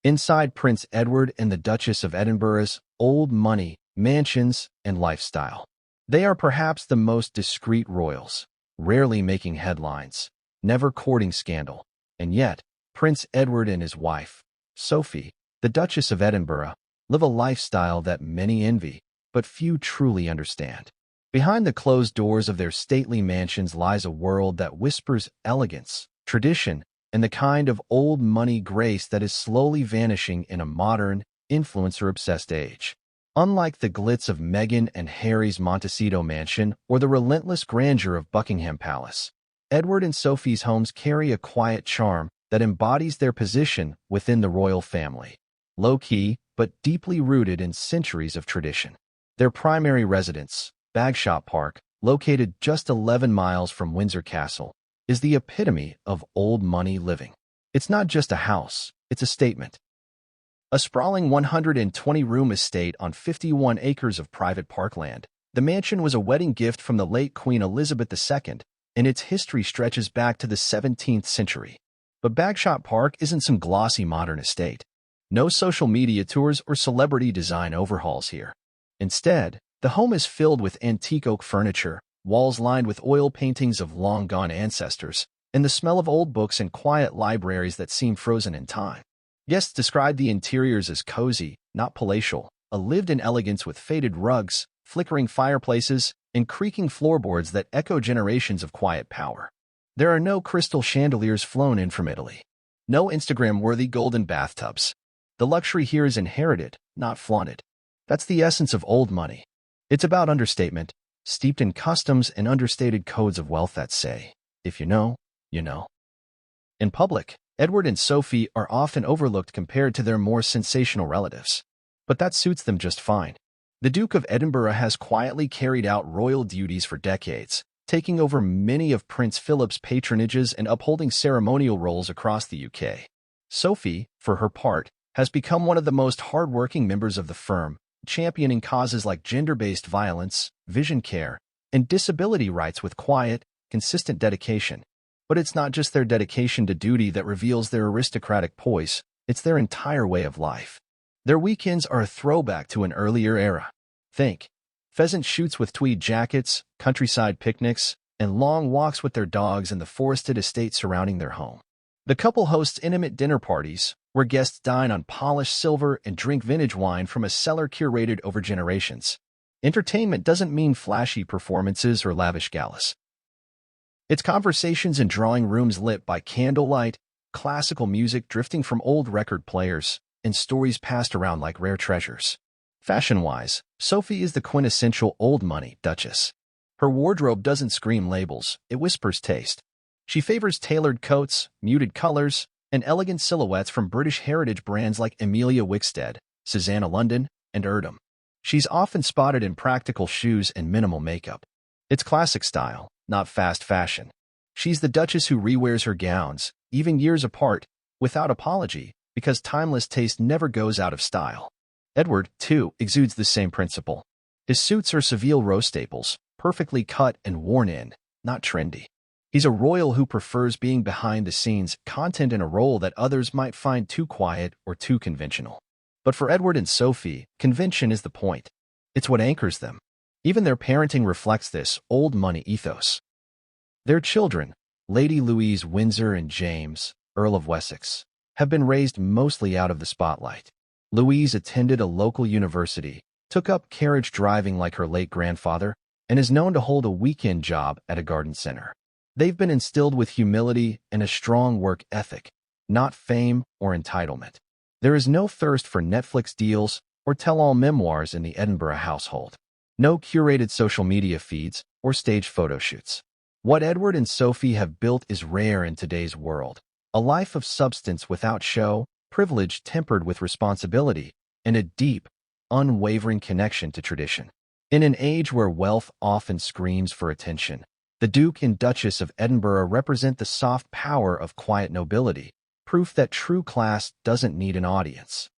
Inside Prince Edward and the Duchess of Edinburgh's old money, mansions, and lifestyle. They are perhaps the most discreet royals, rarely making headlines, never courting scandal. And yet, Prince Edward and his wife, Sophie, the Duchess of Edinburgh, live a lifestyle that many envy, but few truly understand. Behind the closed doors of their stately mansions lies a world that whispers elegance, tradition, and the kind of old money grace that is slowly vanishing in a modern, influencer-obsessed age. Unlike the glitz of Meghan and Harry's Montecito mansion or the relentless grandeur of Buckingham Palace, Edward and Sophie's homes carry a quiet charm that embodies their position within the royal family. Low-key, but deeply rooted in centuries of tradition. Their primary residence, Bagshot Park, located just 11 miles from Windsor Castle, is the epitome of old money living. It's not just a house, it's a statement. A sprawling 120-room estate on 51 acres of private parkland, the mansion was a wedding gift from the late Queen Elizabeth II, and its history stretches back to the 17th century. But Bagshot Park isn't some glossy modern estate. No social media tours or celebrity design overhauls here. Instead, the home is filled with antique oak furniture, walls lined with oil paintings of long-gone ancestors, and the smell of old books and quiet libraries that seem frozen in time. Guests describe the interiors as cozy, not palatial, a lived-in elegance with faded rugs, flickering fireplaces, and creaking floorboards that echo generations of quiet power. There are no crystal chandeliers flown in from Italy. No Instagram-worthy golden bathtubs. The luxury here is inherited, not flaunted. That's the essence of old money. It's about understatement, steeped in customs and understated codes of wealth that say, if you know, you know. In public, Edward and Sophie are often overlooked compared to their more sensational relatives. But that suits them just fine. The Duke of Edinburgh has quietly carried out royal duties for decades, taking over many of Prince Philip's patronages and upholding ceremonial roles across the UK. Sophie, for her part, has become one of the most hardworking members of the firm, championing causes like gender-based violence, vision care, and disability rights with quiet, consistent dedication. But it's not just their dedication to duty that reveals their aristocratic poise, it's their entire way of life. Their weekends are a throwback to an earlier era. Think pheasant shoots with tweed jackets, countryside picnics, and long walks with their dogs in the forested estate surrounding their home. The couple hosts intimate dinner parties, where guests dine on polished silver and drink vintage wine from a cellar curated over generations. Entertainment doesn't mean flashy performances or lavish galas. It's conversations in drawing rooms lit by candlelight, classical music drifting from old record players, and stories passed around like rare treasures. Fashion-wise, Sophie is the quintessential old money duchess. Her wardrobe doesn't scream labels, it whispers taste. She favors tailored coats, muted colors, and elegant silhouettes from British heritage brands like Amelia Wickstead, Susanna London, and Erdem. She's often spotted in practical shoes and minimal makeup. It's classic style, not fast fashion. She's the duchess who rewears her gowns, even years apart, without apology, because timeless taste never goes out of style. Edward, too, exudes the same principle. His suits are Seville Row staples, perfectly cut and worn in, not trendy. He's a royal who prefers being behind the scenes, content in a role that others might find too quiet or too conventional. But for Edward and Sophie, convention is the point. It's what anchors them. Even their parenting reflects this old money ethos. Their children, Lady Louise Windsor and James, Earl of Wessex, have been raised mostly out of the spotlight. Louise attended a local university, took up carriage driving like her late grandfather, and is known to hold a weekend job at a garden center. They've been instilled with humility and a strong work ethic, not fame or entitlement. There is no thirst for Netflix deals or tell-all memoirs in the Edinburgh household. No curated social media feeds or staged photo shoots. What Edward and Sophie have built is rare in today's world. A life of substance without show, privilege tempered with responsibility, and a deep, unwavering connection to tradition. In an age where wealth often screams for attention, the Duke and Duchess of Edinburgh represent the soft power of quiet nobility, proof that true class doesn't need an audience.